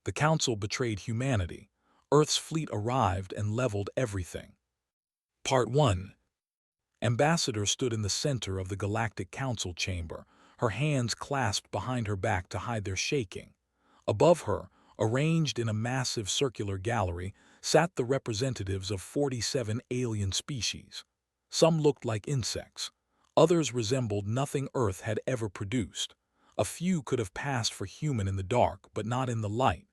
The Council betrayed humanity. Earth's fleet arrived and leveled everything. Part 1. Ambassador stood in the center of the Galactic Council chamber, her hands clasped behind her back to hide their shaking. Above her, arranged in a massive circular gallery, sat the representatives of 47 alien species. Some looked like insects. Others resembled nothing Earth had ever produced. A few could have passed for human in the dark, but not in the light.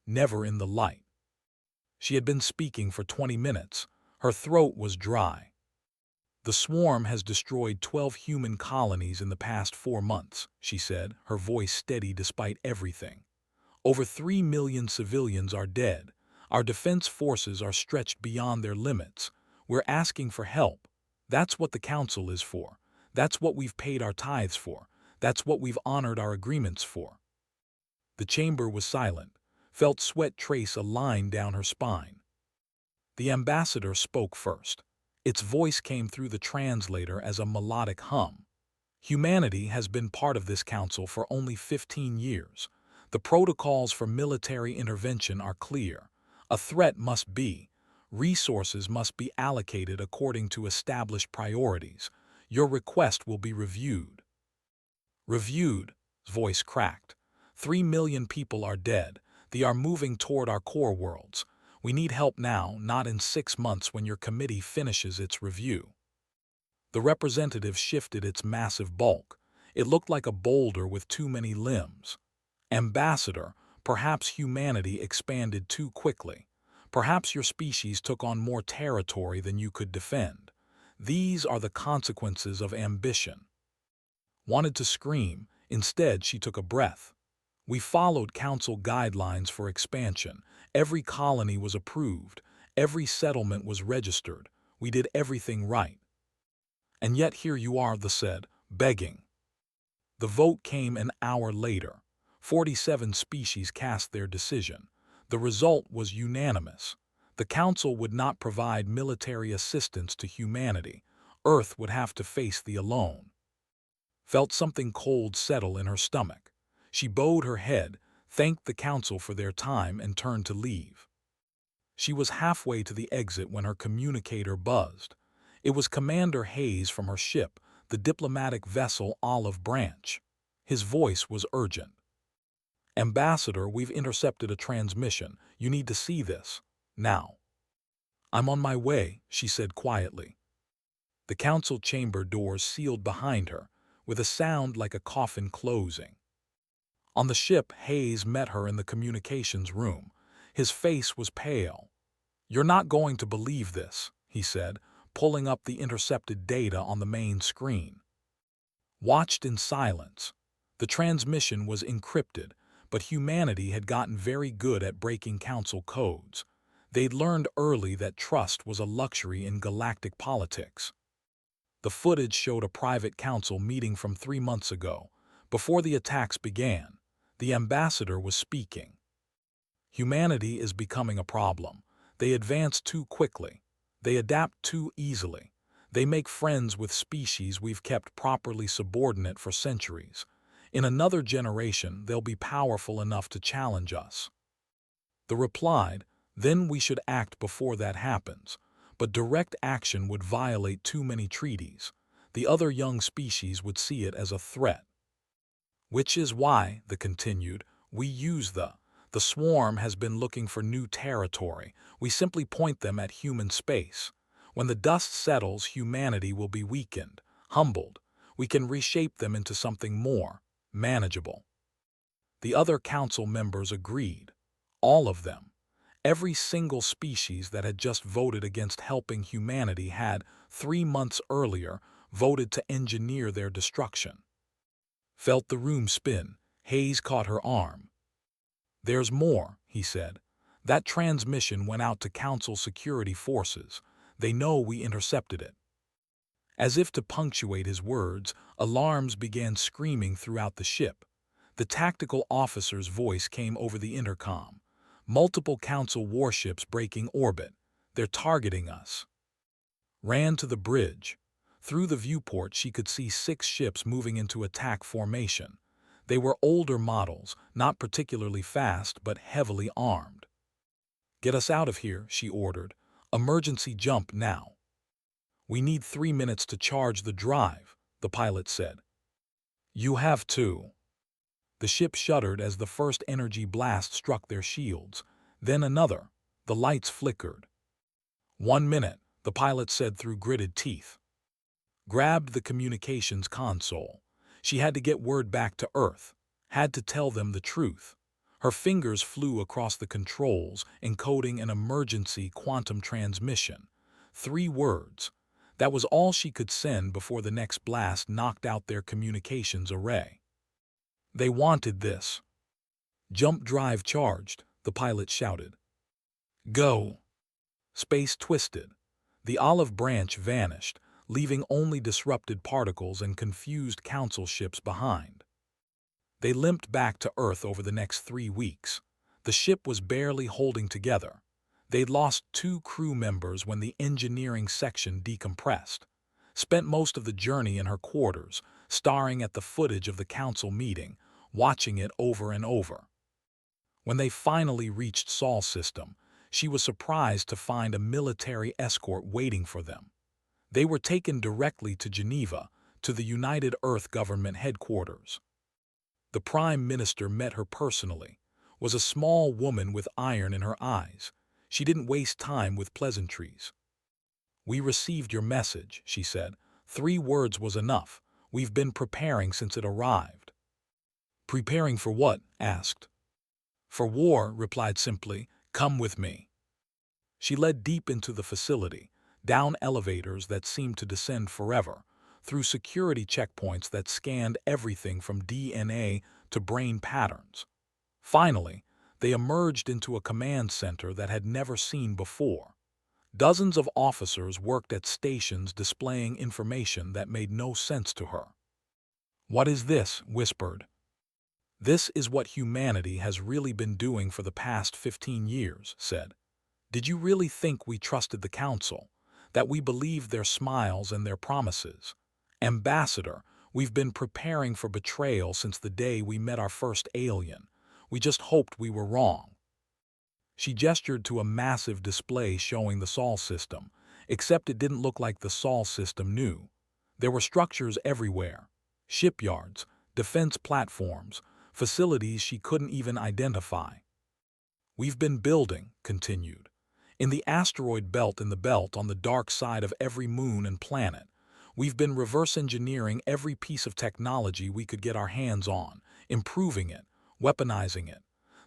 Never in the light. She had been speaking for 20 minutes. Her throat was dry. The swarm has destroyed 12 human colonies in the past 4 months, she said, her voice steady despite everything. Over 3 million civilians are dead. Our defense forces are stretched beyond their limits. We're asking for help. That's what the Council is for. That's what we've paid our tithes for. That's what we've honored our agreements for. The chamber was silent, felt sweat trace a line down her spine. The ambassador spoke first. Its voice came through the translator as a melodic hum. Humanity has been part of this council for only 15 years. The protocols for military intervention are clear. A threat must be. Resources must be allocated according to established priorities. Your request will be reviewed. Reviewed, voice cracked. 3 million people are dead. They are moving toward our core worlds. We need help now, not in 6 months when your committee finishes its review. The representative shifted its massive bulk. It looked like a boulder with too many limbs. Ambassador, perhaps humanity expanded too quickly. Perhaps your species took on more territory than you could defend. These are the consequences of ambition. Wanted to scream. Instead, she took a breath. We followed council guidelines for expansion. Every colony was approved. Every settlement was registered. We did everything right. And yet here you are, they said, begging. The vote came an hour later. 47 species cast their decision. The result was unanimous. The council would not provide military assistance to humanity. Earth would have to face the alone. Felt something cold settle in her stomach. She bowed her head, thanked the council for their time, and turned to leave. She was halfway to the exit when her communicator buzzed. It was Commander Hayes from her ship, the diplomatic vessel Olive Branch. His voice was urgent. Ambassador, we've intercepted a transmission. You need to see this. Now. I'm on my way, she said quietly. The council chamber doors sealed behind her, with a sound like a coffin closing. On the ship, Hayes met her in the communications room. His face was pale. You're not going to believe this, he said, pulling up the intercepted data on the main screen. Watched in silence. The transmission was encrypted, but humanity had gotten very good at breaking council codes. They'd learned early that trust was a luxury in galactic politics. The footage showed a private council meeting from 3 months ago. Before the attacks began, the ambassador was speaking. Humanity is becoming a problem. They advance too quickly. They adapt too easily. They make friends with species we've kept properly subordinate for centuries. In another generation, they'll be powerful enough to challenge us. The replied, then we should act before that happens. But direct action would violate too many treaties. The other young species would see it as a threat. Which is why, the continued, we use the swarm has been looking for new territory. We simply point them at human space. When the dust settles, humanity will be weakened, humbled. We can reshape them into something more manageable. The other council members agreed. All of them. Every single species that had just voted against helping humanity had, 3 months earlier, voted to engineer their destruction. Felt the room spin. Hayes caught her arm. There's more, he said. That transmission went out to Council security forces. They know we intercepted it. As if to punctuate his words, alarms began screaming throughout the ship. The tactical officer's voice came over the intercom. Multiple Council warships breaking orbit. They're targeting us. Ran to the bridge. Through the viewport she could see 6 ships moving into attack formation. They were older models, not particularly fast but heavily armed. "Get us out of here," she ordered. "Emergency jump now." "We need 3 minutes to charge the drive," the pilot said. "You have two." The ship shuddered as the first energy blast struck their shields. Then another. The lights flickered. 1 minute, the pilot said through gritted teeth. Grabbed the communications console. She had to get word back to Earth. Had to tell them the truth. Her fingers flew across the controls, encoding an emergency quantum transmission. 3 words. That was all she could send before the next blast knocked out their communications array. They wanted this. "Jump drive charged," the pilot shouted. "Go." Space twisted. The olive branch vanished, leaving only disrupted particles and confused council ships behind. They limped back to Earth over the next 3 weeks. The ship was barely holding together. They'd lost 2 crew members when the engineering section decompressed. Spent most of the journey in her quarters, staring at the footage of the council meeting, watching it over and over. When they finally reached Sol system, she was surprised to find a military escort waiting for them. They were taken directly to Geneva, to the United Earth Government headquarters. The Prime Minister met her personally, was a small woman with iron in her eyes. She didn't waste time with pleasantries. "We received your message," she said. 3 words was enough. "We've been preparing since it arrived." "Preparing for what?" asked. "For war," replied simply. "Come with me." She led deep into the facility, down elevators that seemed to descend forever, through security checkpoints that scanned everything from DNA to brain patterns. Finally, they emerged into a command center that had never seen before. Dozens of officers worked at stations displaying information that made no sense to her. "What is this?" whispered. "This is what humanity has really been doing for the past 15 years, said. "Did you really think we trusted the Council? That we believed their smiles and their promises? Ambassador, we've been preparing for betrayal since the day we met our first alien. We just hoped we were wrong." She gestured to a massive display showing the Sol system, except it didn't look like the Sol system knew. There were structures everywhere. Shipyards, defense platforms, facilities she couldn't even identify. "We've been building," continued, "in the asteroid belt in the belt on the dark side of every moon and planet. We've been reverse engineering every piece of technology we could get our hands on, improving it, weaponizing it.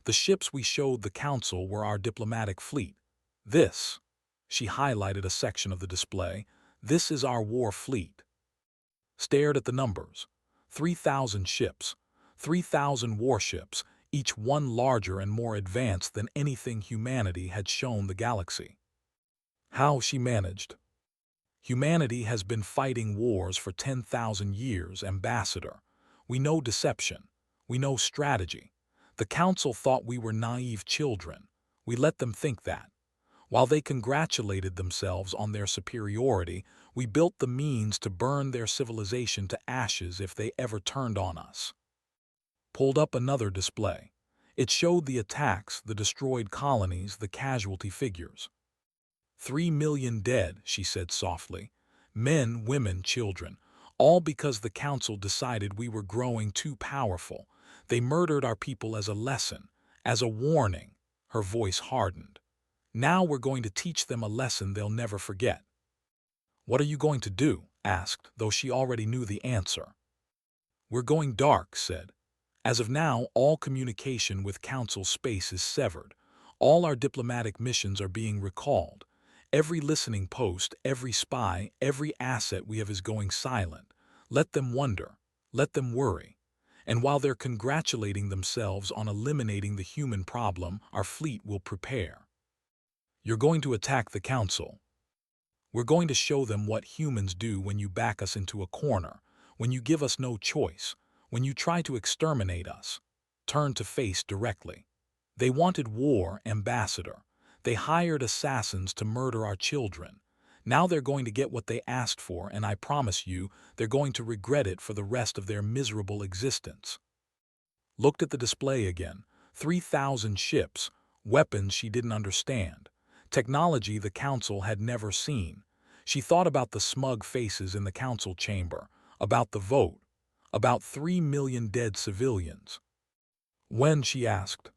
The ships we showed the Council were our diplomatic fleet. This," she highlighted a section of the display, "this is our war fleet." Stared at the numbers. 3,000 ships, 3,000 warships, each one larger and more advanced than anything humanity had shown the galaxy. How she managed. "Humanity has been fighting wars for 10,000 years, Ambassador. We know deception. We know strategy. The Council thought we were naive children. We let them think that. While they congratulated themselves on their superiority, we built the means to burn their civilization to ashes if they ever turned on us." Pulled up another display. It showed the attacks, the destroyed colonies, the casualty figures. 3 million dead, she said softly. Men, women, children. All because the Council decided we were growing too powerful. They murdered our people as a lesson, as a warning. Her voice hardened. "Now we're going to teach them a lesson they'll never forget." "What are you going to do?" asked, though she already knew the answer. "We're going dark," said. "As of now, all communication with Council space is severed. All our diplomatic missions are being recalled. Every listening post, every spy, every asset we have is going silent. Let them wonder. Let them worry. And while they're congratulating themselves on eliminating the human problem, our fleet will prepare. You're going to attack the Council. We're going to show them what humans do when you back us into a corner, when you give us no choice, when you try to exterminate us. Turn to face directly. They wanted war, Ambassador. They hired assassins to murder our children. Now they're going to get what they asked for, and I promise you, they're going to regret it for the rest of their miserable existence." looked at the display again. 3,000 ships, weapons she didn't understand, technology the council had never seen. She thought about the smug faces in the council chamber, about the vote, about 3 million dead civilians. When, she asked.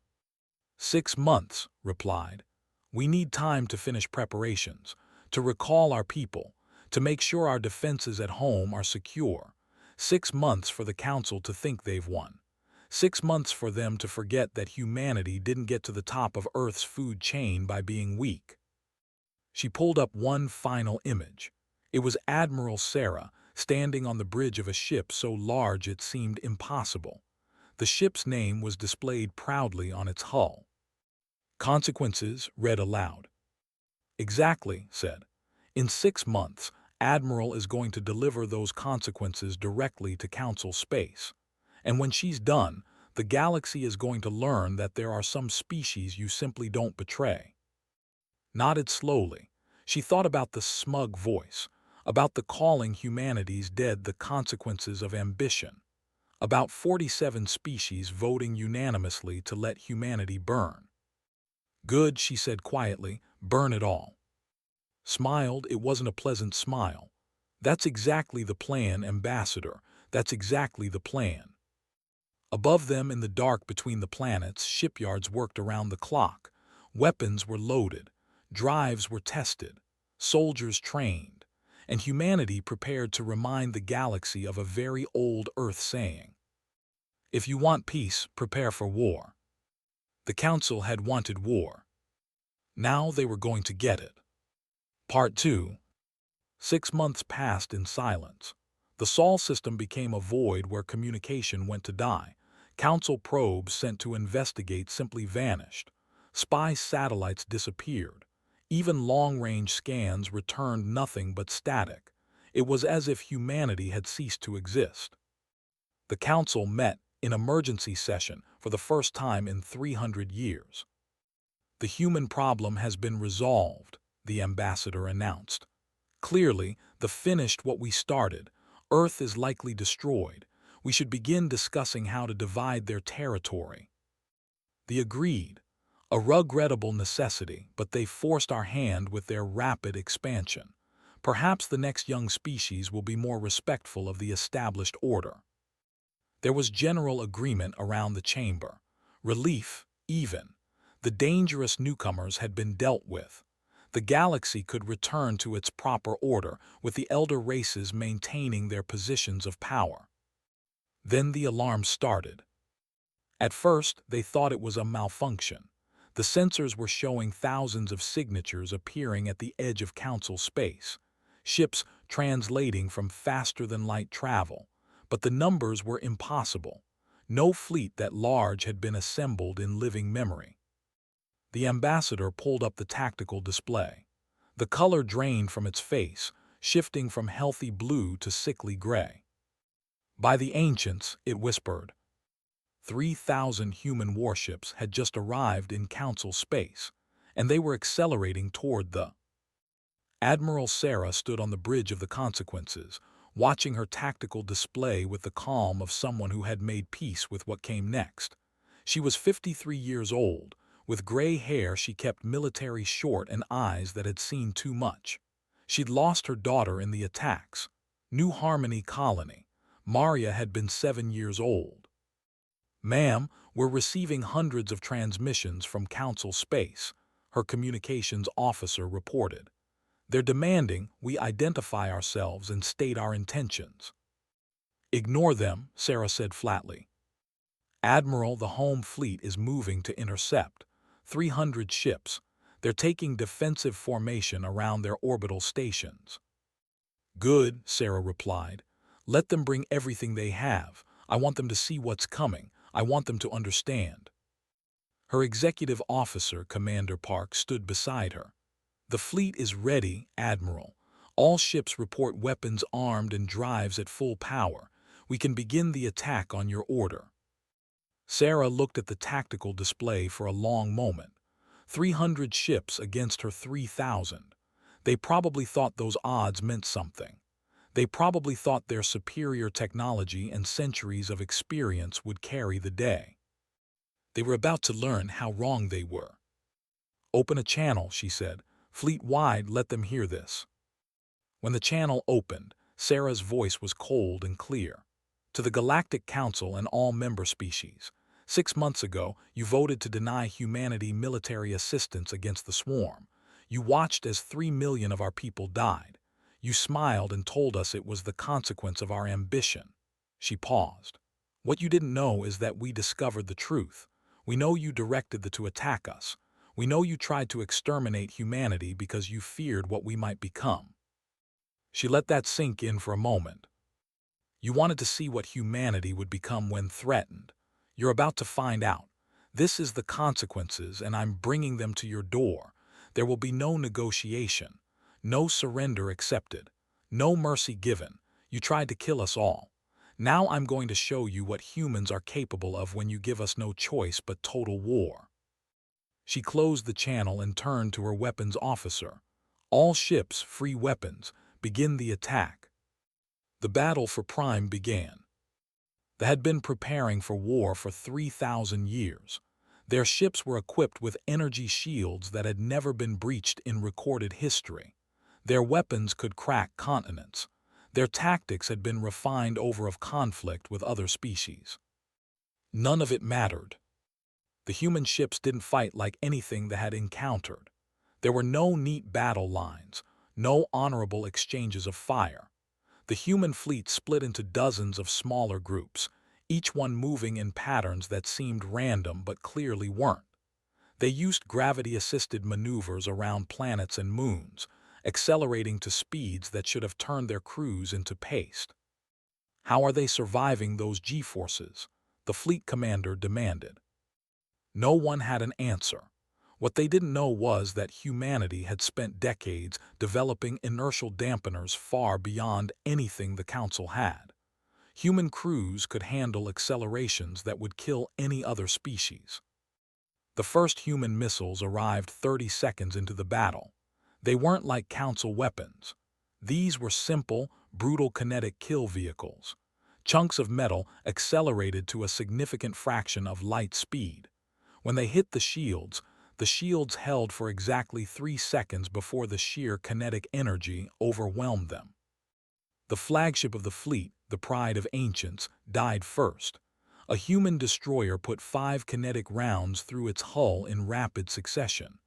6 months, replied. We need time to finish preparations, to recall our people, to make sure our defenses at home are secure. 6 months for the council to think they've won. 6 months for them to forget that humanity didn't get to the top of Earth's food chain by being weak. She pulled up one final image. It was Admiral Sarah standing on the bridge of a ship so large it seemed impossible. The ship's name was displayed proudly on its hull. Consequences, read aloud. Exactly, said. In 6 months, Admiral is going to deliver those consequences directly to Council space. And when she's done, the galaxy is going to learn that there are some species you simply don't betray. Nodded slowly. She thought about the smug voice, about the calling humanity's dead the consequences of ambition, about 47 species voting unanimously to let humanity burn. Good, she said quietly, burn it all. Smiled, it wasn't a pleasant smile. That's exactly the plan, Ambassador, that's exactly the plan. Above them in the dark between the planets, shipyards worked around the clock. Weapons were loaded, drives were tested, soldiers trained, and humanity prepared to remind the galaxy of a very old Earth saying. If you want peace, prepare for war. The Council had wanted war. Now they were going to get it. Part 2. 6 months passed in silence. The Sol system became a void where communication went to die. Council probes sent to investigate simply vanished. Spy satellites disappeared. Even long-range scans returned nothing but static. It was as if humanity had ceased to exist. The Council met in emergency session for the first time in 300 years. The human problem has been resolved, the ambassador announced. Clearly, the finished what we started. Earth is likely destroyed. We should begin discussing how to divide their territory. They agreed. A regrettable necessity, but they forced our hand with their rapid expansion. Perhaps the next young species will be more respectful of the established order. There was general agreement around the chamber. Relief, even. The dangerous newcomers had been dealt with. The galaxy could return to its proper order, with the elder races maintaining their positions of power. Then the alarm started. At first, they thought it was a malfunction. The sensors were showing thousands of signatures appearing at the edge of Council space, ships translating from faster-than-light travel. But the numbers were impossible. No fleet that large had been assembled in living memory. The ambassador pulled up the tactical display. The color drained from its face, shifting from healthy blue to sickly gray. By the ancients, it whispered. 3,000 human warships had just arrived in Council space, and they were accelerating toward the. Admiral Sarah stood on the bridge of the consequences, watching her tactical display with the calm of someone who had made peace with what came next. She was 53 years old. With gray hair she kept military short and eyes that had seen too much. She'd lost her daughter in the attacks. New Harmony Colony. Maria had been 7 years old. Ma'am, we're receiving hundreds of transmissions from Council space, her communications officer reported. They're demanding we identify ourselves and state our intentions. Ignore them, Sarah said flatly. Admiral, the home fleet is moving to intercept. 300 ships. They're taking defensive formation around their orbital stations. Good, Sarah replied. Let them bring everything they have. I want them to see what's coming. I want them to understand. Her executive officer, Commander Park, stood beside her. The fleet is ready, Admiral. All ships report weapons armed and drives at full power. We can begin the attack on your order. Sarah looked at the tactical display for a long moment. 300 ships against her 3,000. They probably thought those odds meant something. They probably thought their superior technology and centuries of experience would carry the day. They were about to learn how wrong they were. "Open a channel," she said. "Fleet-wide, let them hear this." When the channel opened, Sarah's voice was cold and clear. "To the Galactic Council and all member species. 6 months ago, you voted to deny humanity military assistance against the swarm. You watched as 3 million of our people died. You smiled and told us it was the consequence of our ambition." She paused. "What you didn't know is that we discovered the truth. We know you directed the to attack us. We know you tried to exterminate humanity because you feared what we might become." She let that sink in for a moment. "You wanted to see what humanity would become when threatened. You're about to find out. This is the consequences, and I'm bringing them to your door. There will be no negotiation, no surrender accepted, no mercy given. You tried to kill us all. Now I'm going to show you what humans are capable of when you give us no choice but total war." She closed the channel and turned to her weapons officer. "All ships, free weapons. Begin the attack." The battle for Prime began. They had been preparing for war for 3,000 years. Their ships were equipped with energy shields that had never been breached in recorded history. Their weapons could crack continents. Their tactics had been refined over of conflict with other species. None of it mattered. The human ships didn't fight like anything they had encountered. There were no neat battle lines, no honorable exchanges of fire. The human fleet split into dozens of smaller groups, each one moving in patterns that seemed random but clearly weren't. They used gravity-assisted maneuvers around planets and moons, accelerating to speeds that should have turned their crews into paste. "How are they surviving those G-forces?" the fleet commander demanded. No one had an answer. What they didn't know was that humanity had spent decades developing inertial dampeners far beyond anything the Council had. Human crews could handle accelerations that would kill any other species. The first human missiles arrived 30 seconds into the battle. They weren't like Council weapons. These were simple, brutal kinetic kill vehicles. Chunks of metal accelerated to a significant fraction of light speed. When they hit the shields held for exactly 3 seconds before the sheer kinetic energy overwhelmed them. The flagship of the fleet, the Pride of Ancients, died first. A human destroyer put 5 kinetic rounds through its hull in rapid succession.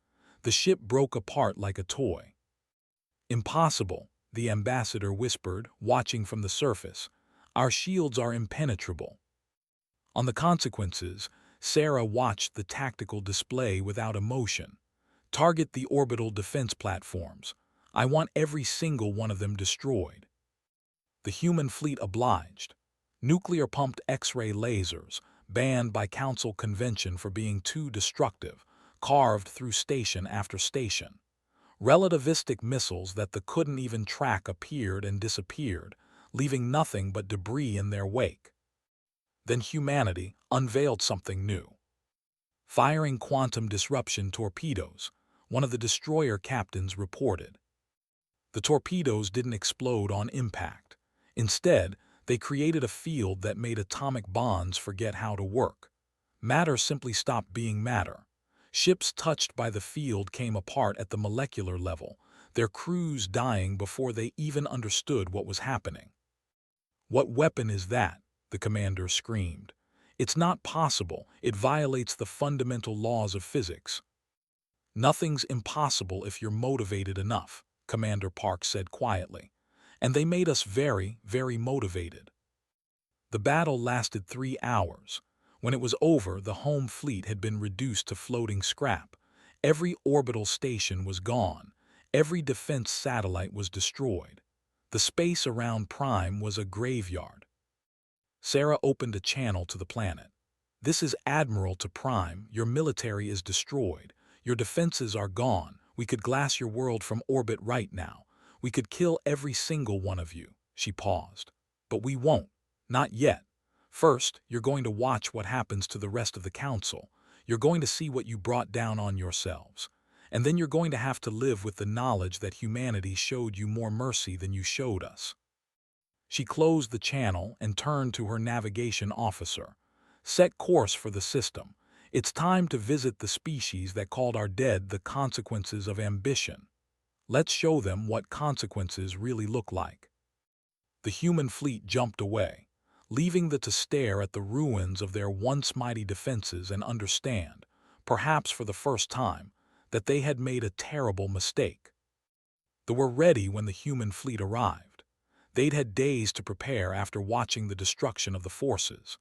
The ship broke apart like a toy. "Impossible," the ambassador whispered, watching from the surface. "Our shields are impenetrable." On the consequences, Sarah watched the tactical display without emotion. "Target the orbital defense platforms. I want every single one of them destroyed." The human fleet obliged. Nuclear-pumped X-ray lasers, banned by Council convention for being too destructive, carved through station after station. Relativistic missiles that they couldn't even track appeared and disappeared, leaving nothing but debris in their wake. Then humanity unveiled something new. "Firing quantum disruption torpedoes," one of the destroyer captains reported. The torpedoes didn't explode on impact. Instead, they created a field that made atomic bonds forget how to work. Matter simply stopped being matter. Ships touched by the field came apart at the molecular level, their crews dying before they even understood what was happening. "What weapon is that?" the commander screamed. "It's not possible. It violates the fundamental laws of physics." "Nothing's impossible if you're motivated enough," Commander Park said quietly. "And they made us very, very motivated." The battle lasted 3 hours. When it was over, the home fleet had been reduced to floating scrap. Every orbital station was gone. Every defense satellite was destroyed. The space around Prime was a graveyard. Sarah opened a channel to the planet. "This is Admiral to Prime. Your military is destroyed. Your defenses are gone. We could glass your world from orbit right now. We could kill every single one of you." She paused. "But we won't. Not yet. First, you're going to watch what happens to the rest of the Council. You're going to see what you brought down on yourselves. And then you're going to have to live with the knowledge that humanity showed you more mercy than you showed us." She closed the channel and turned to her navigation officer. Set course for the system. It's time to visit the species that called our dead the consequences of ambition. Let's show them what consequences really look like. The human fleet jumped away, leaving them to stare at the ruins of their once mighty defenses and understand, perhaps for the first time, that they had made a terrible mistake. They were ready when the human fleet arrived. They'd had days to prepare after watching the destruction of the forces.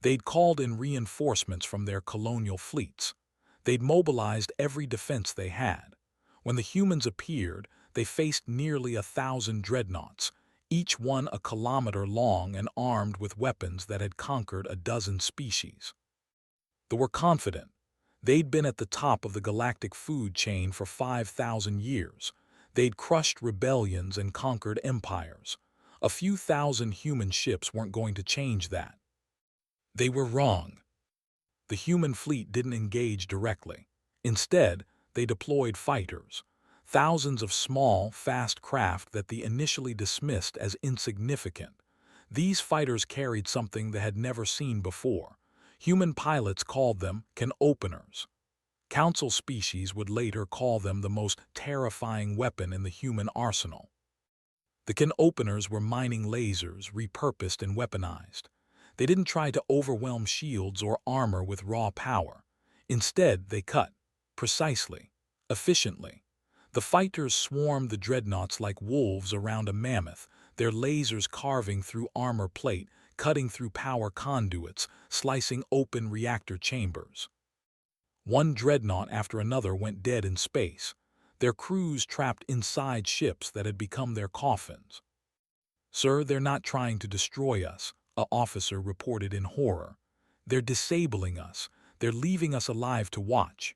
They'd called in reinforcements from their colonial fleets. They'd mobilized every defense they had. When the humans appeared, they faced nearly 1,000 dreadnoughts, each one a kilometer long and armed with weapons that had conquered a dozen species. They were confident. They'd been at the top of the galactic food chain for 5,000 years. They'd crushed rebellions and conquered empires. A few thousand human ships weren't going to change that. They were wrong. The human fleet didn't engage directly. Instead, they deployed fighters, thousands of small, fast craft that they initially dismissed as insignificant. These fighters carried something they had never seen before. Human pilots called them can-openers. Council species would later call them the most terrifying weapon in the human arsenal. The can-openers were mining lasers, repurposed and weaponized. They didn't try to overwhelm shields or armor with raw power. Instead, they cut, precisely, efficiently. The fighters swarmed the dreadnoughts like wolves around a mammoth, their lasers carving through armor plate, cutting through power conduits, slicing open reactor chambers. One dreadnought after another went dead in space, their crews trapped inside ships that had become their coffins. "Sir, they're not trying to destroy us," an officer reported in horror. "They're disabling us. They're leaving us alive to watch."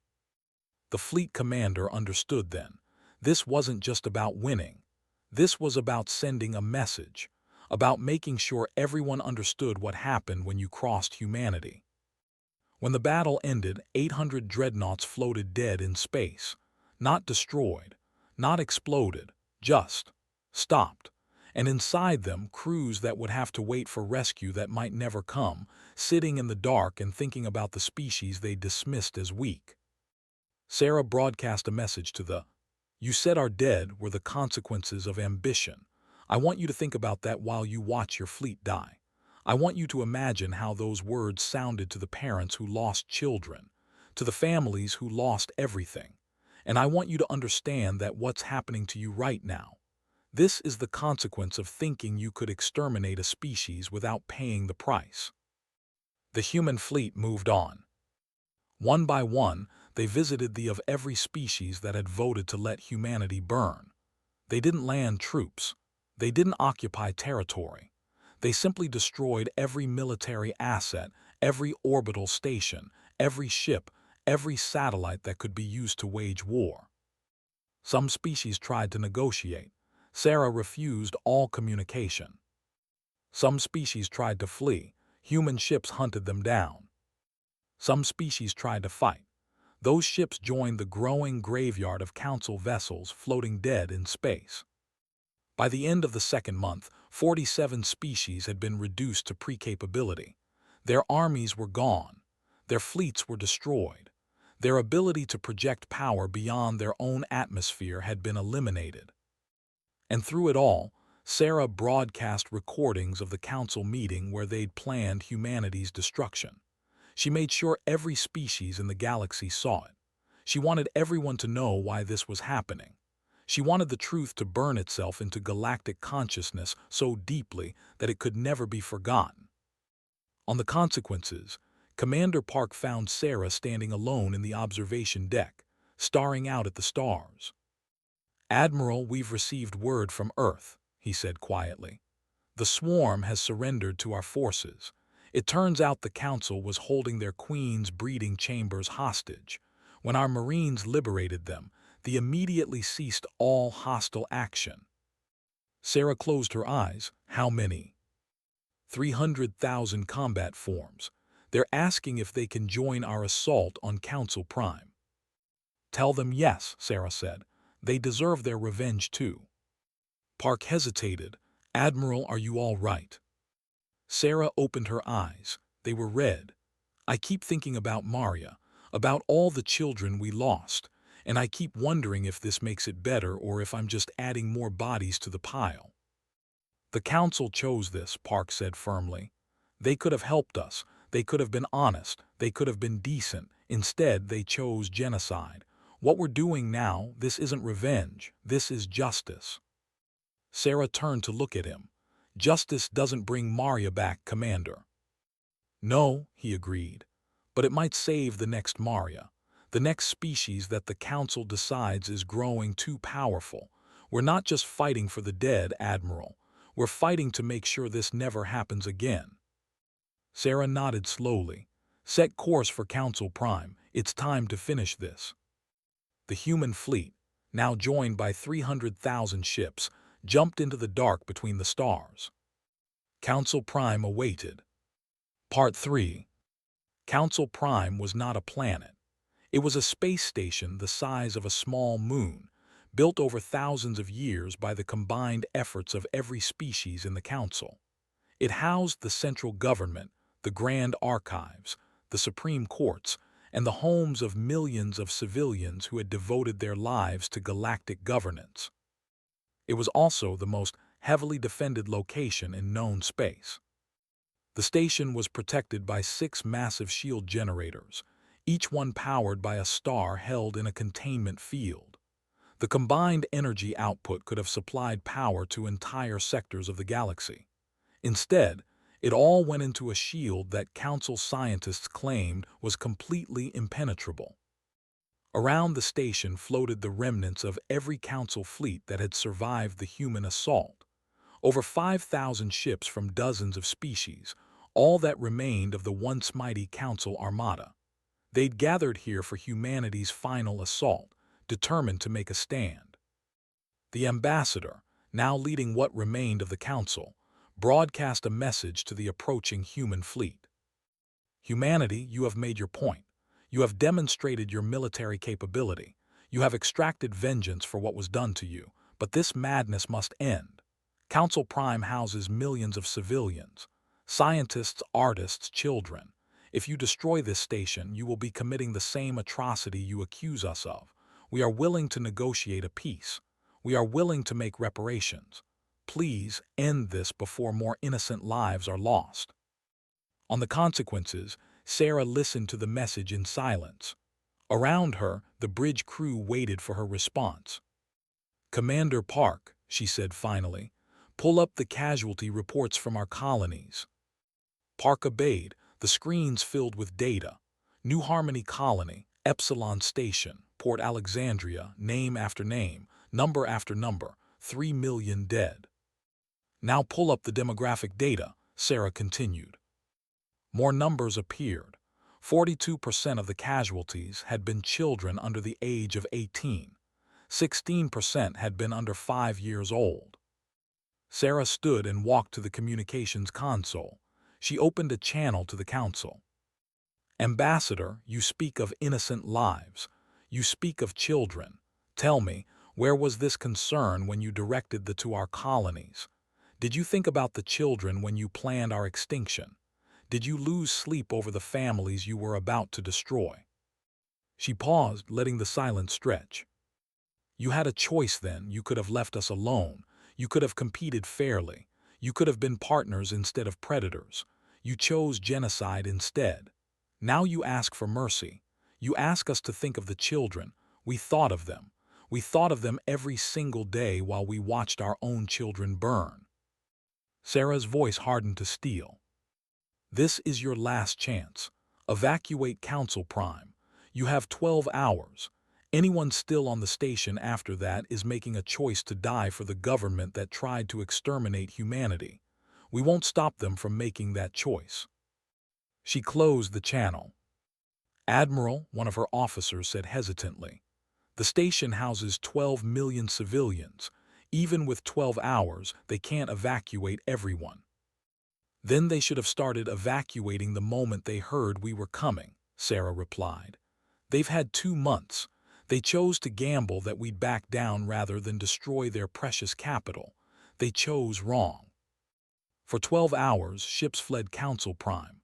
The fleet commander understood then. This wasn't just about winning. This was about sending a message, about making sure everyone understood what happened when you crossed humanity. When the battle ended, 800 dreadnoughts floated dead in space. Not destroyed, not exploded, just stopped. And inside them, crews that would have to wait for rescue that might never come, sitting in the dark and thinking about the species they dismissed as weak. Sarah broadcast a message to the "You said our dead were the consequences of ambition. I want you to think about that while you watch your fleet die. I want you to imagine how those words sounded to the parents who lost children, to the families who lost everything. And I want you to understand that what's happening to you right now. This is the consequence of thinking you could exterminate a species without paying the price." The human fleet moved on. One by one, they visited the of every species that had voted to let humanity burn. They didn't land troops. They didn't occupy territory. They simply destroyed every military asset, every orbital station, every ship, every satellite that could be used to wage war. Some species tried to negotiate. Sarah refused all communication. Some species tried to flee. Human ships hunted them down. Some species tried to fight. Those ships joined the growing graveyard of council vessels floating dead in space. By the end of the second month, 47 species had been reduced to pre-capability. Their armies were gone. Their fleets were destroyed. Their ability to project power beyond their own atmosphere had been eliminated. And through it all, Sarah broadcast recordings of the council meeting where they'd planned humanity's destruction. She made sure every species in the galaxy saw it. She wanted everyone to know why this was happening. She wanted the truth to burn itself into galactic consciousness so deeply that it could never be forgotten. On the consequences, Commander Park found Sarah standing alone in the observation deck, staring out at the stars. "Admiral, we've received word from Earth," he said quietly. "The swarm has surrendered to our forces. It turns out the Council was holding their queen's breeding chambers hostage. When our Marines liberated them, they immediately ceased all hostile action." Sarah closed her eyes. "How many?" 300,000 combat forms. They're asking if they can join our assault on Council Prime." "Tell them yes," Sarah said. "They deserve their revenge too." Park hesitated. Admiral, are you all right? Sarah opened her eyes. They were red. I keep thinking about Maria, about all the children we lost, and I keep wondering if this makes it better or if I'm just adding more bodies to the pile. The council chose this, Park said firmly. They could have helped us. They could have been honest. They could have been decent. Instead, they chose genocide. What we're doing now, this isn't revenge. This is justice. Sarah turned to look at him. Justice doesn't bring Maria back, Commander. No, he agreed. But it might save the next Maria, the next species that the Council decides is growing too powerful. We're not just fighting for the dead, Admiral. We're fighting to make sure this never happens again. Sarah nodded slowly. Set course for Council Prime. It's time to finish this. The human fleet, now joined by 300,000 ships, jumped into the dark between the stars. Council Prime awaited. Part 3. Council Prime was not a planet. It was a space station the size of a small moon, built over thousands of years by the combined efforts of every species in the Council. It housed the central government, the Grand Archives, the Supreme Courts, and the homes of millions of civilians who had devoted their lives to galactic governance. It was also the most heavily defended location in known space. The station was protected by 6 massive shield generators, each one powered by a star held in a containment field. The combined energy output could have supplied power to entire sectors of the galaxy. Instead, it all went into a shield that Council scientists claimed was completely impenetrable. Around the station floated the remnants of every Council fleet that had survived the human assault. Over 5,000 ships from dozens of species, all that remained of the once mighty Council Armada. They'd gathered here for humanity's final assault, determined to make a stand. The ambassador, now leading what remained of the Council, broadcast a message to the approaching human fleet. Humanity, you have made your point. You have demonstrated your military capability. You have extracted vengeance for what was done to you, but this madness must end. Council Prime houses millions of civilians, scientists, artists, children. If you destroy this station, you will be committing the same atrocity you accuse us of. We are willing to negotiate a peace. We are willing to make reparations. Please end this before more innocent lives are lost. On the consequences, Sarah listened to the message in silence. Around her, the bridge crew waited for her response. Commander Park, she said finally, pull up the casualty reports from our colonies. Park obeyed, the screens filled with data. New Harmony Colony, Epsilon Station, Port Alexandria, name after name, number after number, 3 million dead. Now pull up the demographic data, Sarah continued. More numbers appeared. 42% of the casualties had been children under the age of 18. 16% had been under 5 years old. Sarah stood and walked to the communications console. She opened a channel to the Council. Ambassador, you speak of innocent lives. You speak of children. Tell me, where was this concern when you directed the to our colonies? Did you think about the children when you planned our extinction? Did you lose sleep over the families you were about to destroy? She paused, letting the silence stretch. You had a choice then. You could have left us alone. You could have competed fairly. You could have been partners instead of predators. You chose genocide instead. Now you ask for mercy. You ask us to think of the children. We thought of them. We thought of them every single day while we watched our own children burn. Sarah's voice hardened to steel. This is your last chance. Evacuate Council Prime. You have 12 hours. Anyone still on the station after that is making a choice to die for the government that tried to exterminate humanity. We won't stop them from making that choice. She closed the channel. Admiral, one of her officers said hesitantly, the station houses 12 million civilians. Even with 12 hours, they can't evacuate everyone. Then they should have started evacuating the moment they heard we were coming, Sarah replied. They've had 2 months. They chose to gamble that we'd back down rather than destroy their precious capital. They chose wrong. For 12 hours, ships fled Council Prime.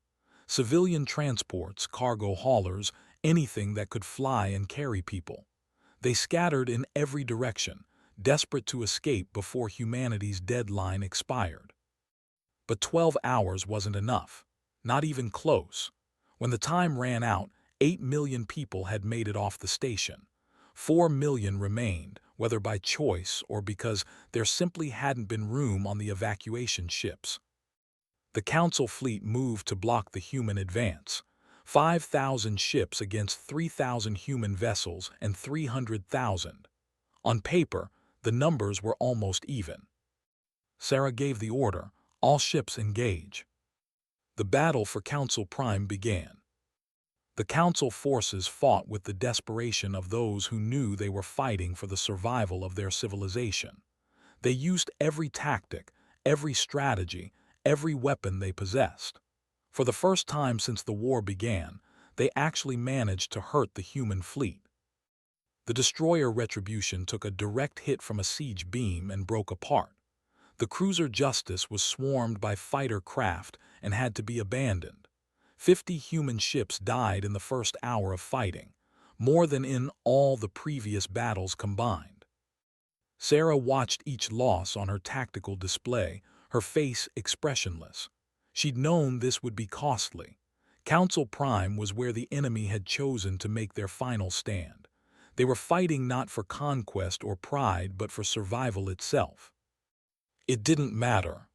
Civilian transports, cargo haulers, anything that could fly and carry people. They scattered in every direction, desperate to escape before humanity's deadline expired. But 12 hours wasn't enough. Not even close. When the time ran out, 8 million people had made it off the station. 4 million remained, whether by choice or because there simply hadn't been room on the evacuation ships. The Council fleet moved to block the human advance. 5,000 ships against 3,000 human vessels and 300,000. On paper, the numbers were almost even. Sarah gave the order, all ships engage. The battle for Council Prime began. The Council forces fought with the desperation of those who knew they were fighting for the survival of their civilization. They used every tactic, every strategy, every weapon they possessed. For the first time since the war began, they actually managed to hurt the human fleet. The destroyer Retribution took a direct hit from a siege beam and broke apart. The cruiser Justice was swarmed by fighter craft and had to be abandoned. 50 human ships died in the first hour of fighting, more than in all the previous battles combined. Sarah watched each loss on her tactical display, her face expressionless. She'd known this would be costly. Council Prime was where the enemy had chosen to make their final stand. They were fighting not for conquest or pride, but for survival itself. It didn't matter.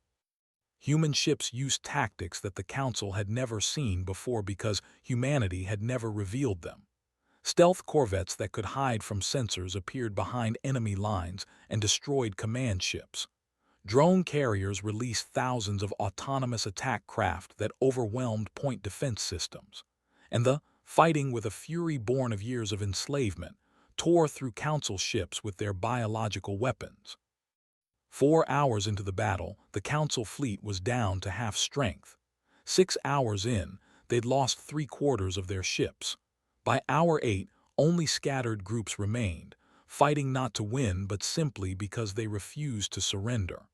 Human ships used tactics that the Council had never seen before because humanity had never revealed them. Stealth corvettes that could hide from sensors appeared behind enemy lines and destroyed command ships. Drone carriers released thousands of autonomous attack craft that overwhelmed point defense systems. And the fighting with a fury born of years of enslavement tore through Council ships with their biological weapons. 4 hours into the battle, the Council fleet was down to half strength. 6 hours in, they'd lost 3/4 of their ships. By hour 8, only scattered groups remained, fighting not to win but simply because they refused to surrender.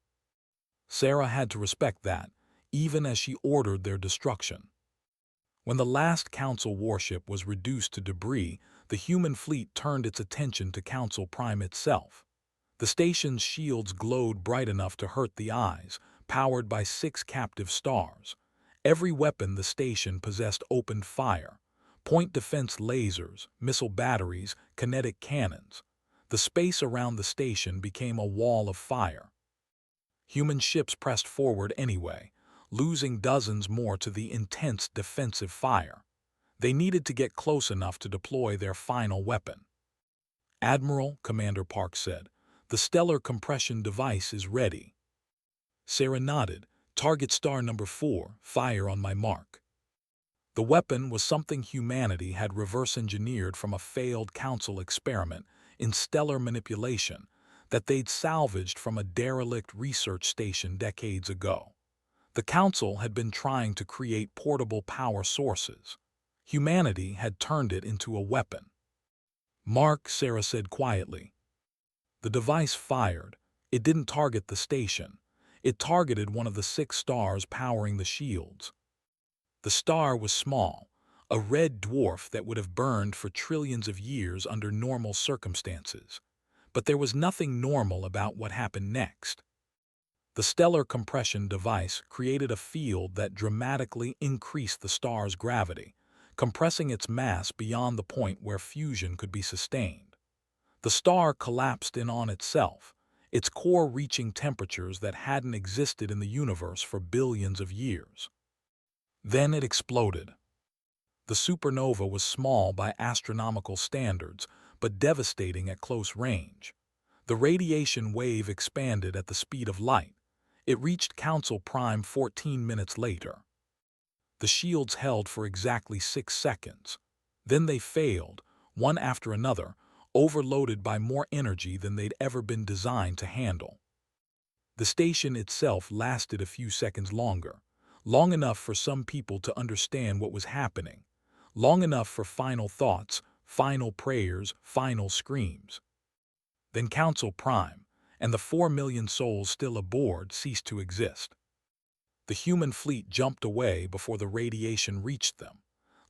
Sarah had to respect that, even as she ordered their destruction. When the last Council warship was reduced to debris, the human fleet turned its attention to Council Prime itself. The station's shields glowed bright enough to hurt the eyes, powered by 6 captive stars. Every weapon the station possessed opened fire. Point defense lasers, missile batteries, kinetic cannons. The space around the station became a wall of fire. Human ships pressed forward anyway, losing dozens more to the intense defensive fire. They needed to get close enough to deploy their final weapon. "Admiral," Commander Park said, "the stellar compression device is ready." Sarah nodded. "Target star number 4, fire on my mark." The weapon was something humanity had reverse-engineered from a failed Council experiment in stellar manipulation that they'd salvaged from a derelict research station decades ago. The Council had been trying to create portable power sources. Humanity had turned it into a weapon. "Mark," Sarah said quietly. The device fired. It didn't target the station. It targeted one of the 6 stars powering the shields. The star was small, a red dwarf that would have burned for trillions of years under normal circumstances. But there was nothing normal about what happened next. The stellar compression device created a field that dramatically increased the star's gravity, compressing its mass beyond the point where fusion could be sustained. The star collapsed in on itself, its core reaching temperatures that hadn't existed in the universe for billions of years. Then it exploded. The supernova was small by astronomical standards, but devastating at close range. The radiation wave expanded at the speed of light. It reached Council Prime 14 minutes later. The shields held for exactly 6 seconds. Then they failed, one after another, overloaded by more energy than they'd ever been designed to handle. The station itself lasted a few seconds longer, long enough for some people to understand what was happening, long enough for final thoughts, final prayers, final screams. Then Council Prime, and the 4 million souls still aboard ceased to exist. The human fleet jumped away before the radiation reached them,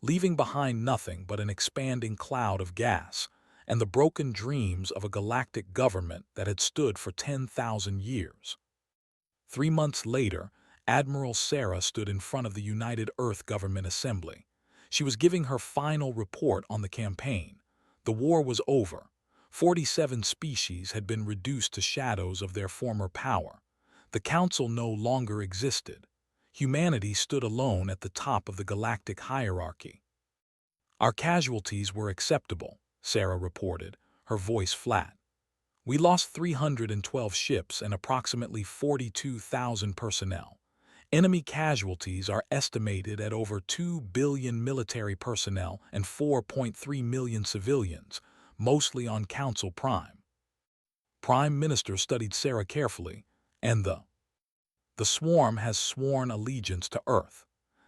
leaving behind nothing but an expanding cloud of gas and the broken dreams of a galactic government that had stood for 10,000 years. 3 months later, Admiral Sarah stood in front of the United Earth Government Assembly. She was giving her final report on the campaign. The war was over. 47 species had been reduced to shadows of their former power. The Council no longer existed. Humanity stood alone at the top of the galactic hierarchy. Our casualties were acceptable, Sarah reported, her voice flat. We lost 312 ships and approximately 42,000 personnel. Enemy casualties are estimated at over 2 billion military personnel and 4.3 million civilians, mostly on Council Prime. Prime Minister studied Sarah carefully, and the swarm has sworn allegiance to Earth.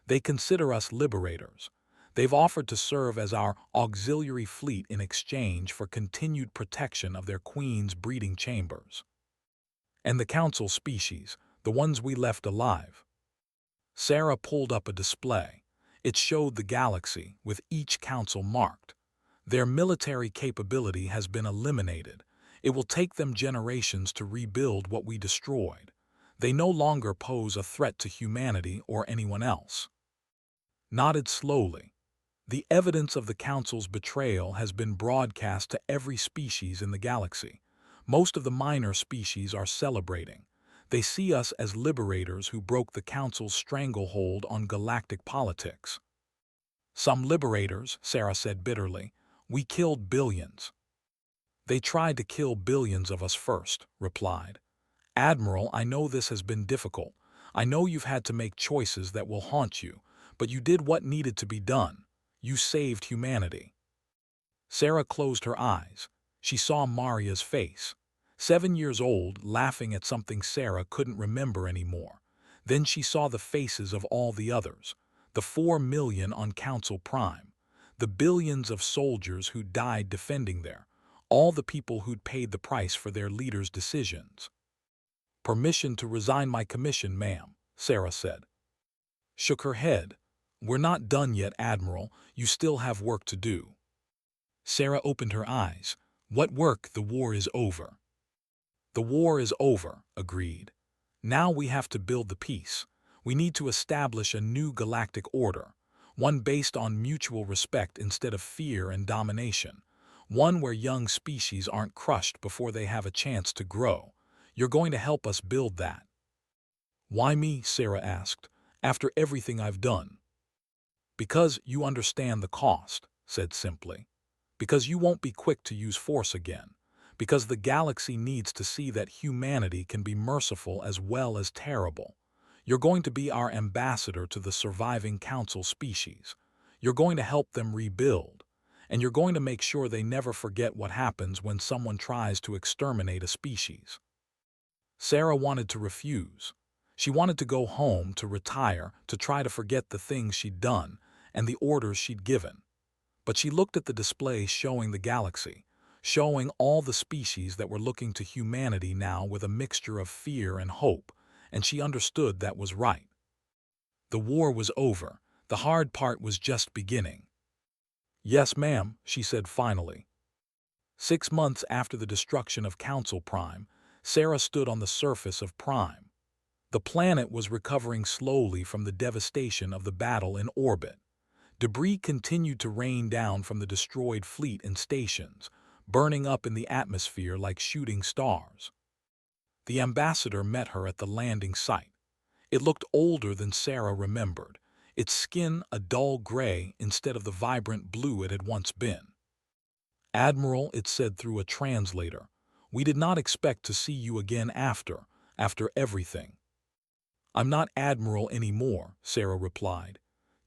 They consider us liberators. They've offered to serve as our auxiliary fleet in exchange for continued protection of their queen's breeding chambers. And the Council species, the ones we left alive. Sarah pulled up a display. It showed the galaxy, with each council marked. Their military capability has been eliminated. It will take them generations to rebuild what we destroyed. They no longer pose a threat to humanity or anyone else. Nodded slowly. The evidence of the Council's betrayal has been broadcast to every species in the galaxy. Most of the minor species are celebrating. They see us as liberators who broke the Council's stranglehold on galactic politics. Some liberators, Sarah said bitterly. We killed billions. They tried to kill billions of us first, replied. Admiral, I know this has been difficult. I know you've had to make choices that will haunt you, but you did what needed to be done. You saved humanity. Sarah closed her eyes. She saw Maria's face. 7 years old, laughing at something Sarah couldn't remember anymore. Then she saw the faces of all the others, the 4 million on Council Prime, the billions of soldiers who died defending there, all the people who'd paid the price for their leaders' decisions. Permission to resign my commission, ma'am, Sarah said. Shook her head. We're not done yet, Admiral. You still have work to do. Sarah opened her eyes. What work? The war is over. The war is over, agreed. Now we have to build the peace. We need to establish a new galactic order, one based on mutual respect instead of fear and domination, one where young species aren't crushed before they have a chance to grow. You're going to help us build that. Why me? Sarah asked. After everything I've done. Because you understand the cost, said simply. Because you won't be quick to use force again. Because the galaxy needs to see that humanity can be merciful as well as terrible. You're going to be our ambassador to the surviving Council species. You're going to help them rebuild. And you're going to make sure they never forget what happens when someone tries to exterminate a species. Sarah wanted to refuse. She wanted to go home, to retire, to try to forget the things she'd done and the orders she'd given. But she looked at the display showing the galaxy, showing all the species that were looking to humanity now with a mixture of fear and hope, and she understood that was right. The war was over. The hard part was just beginning. Yes, ma'am, she said finally. 6 months after the destruction of Council Prime, Sarah stood on the surface of Prime. The planet was recovering slowly from the devastation of the battle in orbit. Debris continued to rain down from the destroyed fleet and stations, burning up in the atmosphere like shooting stars. The ambassador met her at the landing site. It looked older than Sarah remembered, its skin a dull gray instead of the vibrant blue it had once been. Admiral, it said through a translator, we did not expect to see you again after everything. I'm not Admiral anymore, Sarah replied.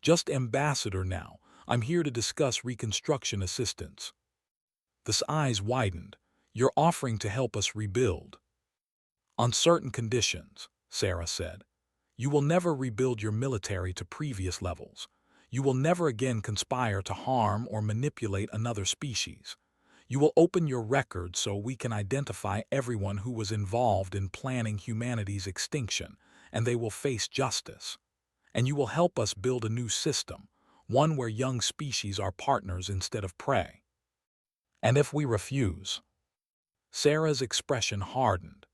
Just ambassador now. I'm here to discuss reconstruction assistance. The eyes widened. You're offering to help us rebuild. On certain conditions, Sarah said. You will never rebuild your military to previous levels. You will never again conspire to harm or manipulate another species. You will open your record so we can identify everyone who was involved in planning humanity's extinction, and they will face justice. And you will help us build a new system, one where young species are partners instead of prey. And if we refuse? Sarah's expression hardened.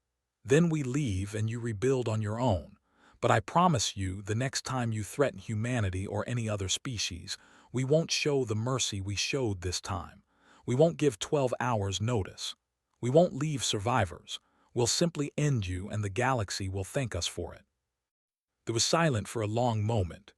Then we leave and you rebuild on your own. But I promise you, the next time you threaten humanity or any other species, we won't show the mercy we showed this time. We won't give 12 hours notice. We won't leave survivors. We'll simply end you and the galaxy will thank us for it. There was silence for a long moment.